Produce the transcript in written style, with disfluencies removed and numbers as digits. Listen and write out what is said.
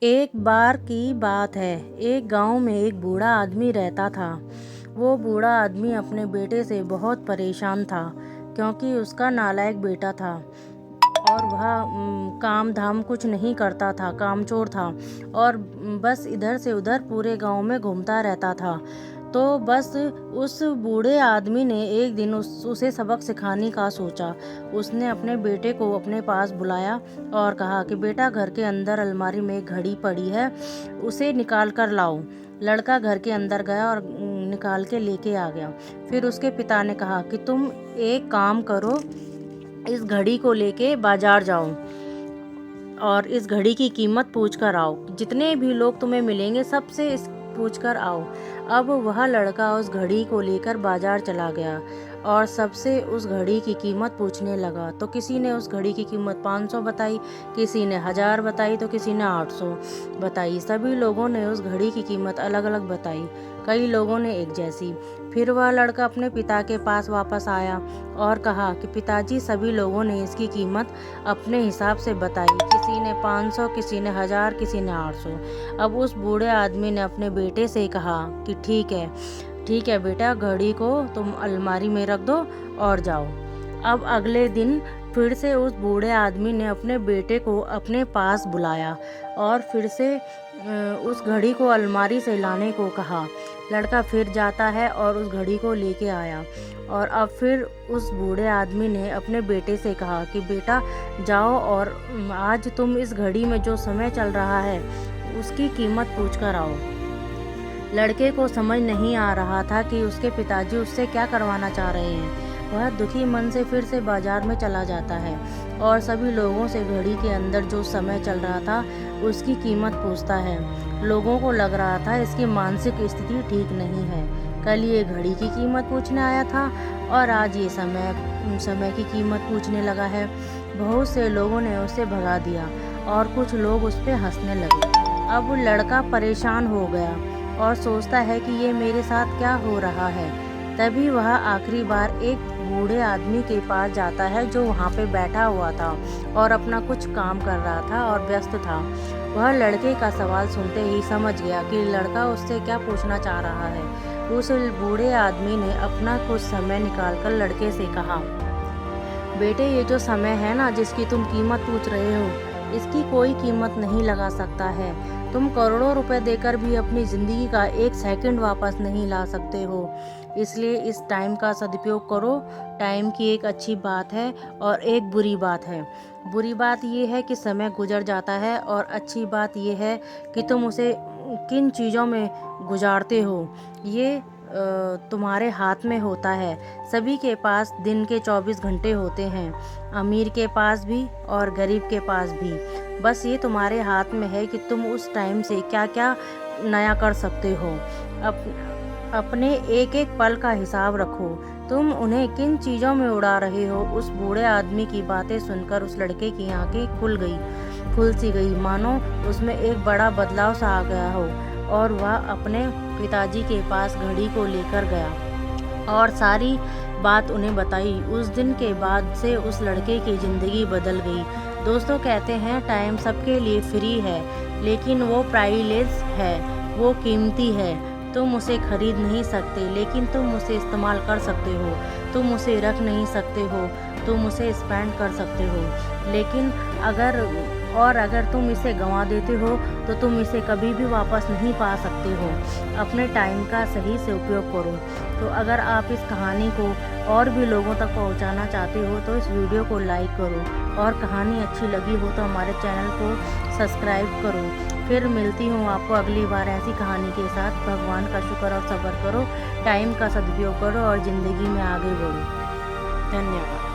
एक बार की बात है, एक गांव में एक बूढ़ा आदमी रहता था। वो बूढ़ा आदमी अपने बेटे से बहुत परेशान था, क्योंकि उसका नालायक बेटा था और वह काम धाम कुछ नहीं करता था, कामचोर था और बस इधर से उधर पूरे गांव में घूमता रहता था। तो बस उस बूढ़े आदमी ने एक दिन उसे सबक सिखाने का सोचा। उसने अपने बेटे को अपने पास बुलाया और कहा कि बेटा, घर के अंदर अलमारी में एक घड़ी पड़ी है, उसे निकाल कर लाओ। लड़का घर के अंदर गया और निकाल के लेके आ गया। फिर उसके पिता ने कहा कि तुम एक काम करो, इस घड़ी को लेके बाजार जाओ और इस घड़ी की कीमत पूछ कर आओ। जितने भी लोग तुम्हें मिलेंगे सबसे इस पूछ कर आओ। अब वह लड़का उस घड़ी को लेकर बाजार चला गया और सबसे उस घड़ी की कीमत पूछने लगा। तो किसी ने उस घड़ी की कीमत 500 बताई, किसी ने 1000 बताई, तो किसी ने 800 बताई। सभी लोगों ने उस घड़ी की कीमत अलग अलग बताई, कई लोगों ने एक जैसी। फिर वह लड़का अपने पिता के पास वापस आया और कहा कि पिताजी, सभी लोगों ने इसकी कीमत अपने हिसाब से बताई। किसी ने 500, किसी ने 1000, किसी ने 800। अब उस बूढ़े आदमी ने अपने बेटे से कहा कि ठीक है बेटा, घड़ी को तुम अलमारी में रख दो और जाओ। अब अगले दिन फिर से उस बूढ़े आदमी ने अपने बेटे को अपने पास बुलाया और फिर से उस घड़ी को अलमारी से लाने को कहा। लड़का फिर जाता है और उस घड़ी को लेके आया और अब फिर उस बूढ़े आदमी ने अपने बेटे से कहा कि बेटा, जाओ और आज तुम इस घड़ी में जो समय चल रहा है उसकी कीमत पूछ कर आओ। लड़के को समझ नहीं आ रहा था कि उसके पिताजी उससे क्या करवाना चाह रहे हैं। वह दुखी मन से फिर से बाजार में चला जाता है और सभी लोगों से घड़ी के अंदर जो समय चल रहा था उसकी कीमत पूछता है। लोगों को लग रहा था इसकी मानसिक स्थिति ठीक नहीं है। कल ये घड़ी की कीमत पूछने आया था और आज ये समय की कीमत पूछने लगा है। बहुत से लोगों ने उसे भगा दिया और कुछ लोग उस पर हंसने लगे। अब लड़का परेशान हो गया और सोचता है कि ये मेरे साथ क्या हो रहा है। तभी वह आखिरी बार एक बूढ़े आदमी के पास जाता है जो वहाँ पे बैठा हुआ था और अपना कुछ काम कर रहा था और व्यस्त था। वह लड़के का सवाल सुनते ही समझ गया कि लड़का उससे क्या पूछना चाह रहा है। उस बूढ़े आदमी ने अपना कुछ समय निकालकर लड़के से कहा, बेटे, ये जो समय है ना जिसकी तुम कीमत पूछ रहे हो, इसकी कोई कीमत नहीं लगा सकता है। तुम करोड़ों रुपए देकर भी अपनी ज़िंदगी का एक सेकंड वापस नहीं ला सकते हो। इसलिए इस टाइम का सदुपयोग करो। टाइम की एक अच्छी बात है और एक बुरी बात है। बुरी बात ये है कि समय गुजर जाता है और अच्छी बात ये है कि तुम उसे किन चीज़ों में गुजारते हो, ये तुम्हारे हाथ में होता है। सभी के पास दिन के 24 घंटे होते हैं, अमीर के पास भी और गरीब के पास भी। बस ये तुम्हारे हाथ में है कि तुम उस टाइम से क्या क्या नया कर सकते हो। अपने एक एक पल का हिसाब रखो, तुम उन्हें किन चीज़ों में उड़ा रहे हो। उस बूढ़े आदमी की बातें सुनकर उस लड़के की आंखें खुल सी गई, मानो उसमें एक बड़ा बदलाव सा आ गया हो और वह अपने पिताजी के पास घड़ी को लेकर गया और सारी बात उन्हें बताई। उस दिन के बाद से उस लड़के की ज़िंदगी बदल गई। दोस्तों, कहते हैं टाइम सबके लिए फ्री है, लेकिन वो प्राइसलेस है, वो कीमती है। तुम उसे खरीद नहीं सकते, लेकिन तुम उसे इस्तेमाल कर सकते हो। तुम उसे रख नहीं सकते हो, तुम उसे स्पेंड कर सकते हो। लेकिन अगर तुम इसे गंवा देते हो तो तुम इसे कभी भी वापस नहीं पा सकते हो। अपने टाइम का सही से उपयोग करो। तो अगर आप इस कहानी को और भी लोगों तक पहुंचाना चाहते हो तो इस वीडियो को लाइक करो और कहानी अच्छी लगी हो तो हमारे चैनल को सब्सक्राइब करो। फिर मिलती हूँ आपको अगली बार ऐसी कहानी के साथ। भगवान का शुक्र और सब्र करो, टाइम का सदुपयोग करो और ज़िंदगी में आगे बढ़ो। धन्यवाद।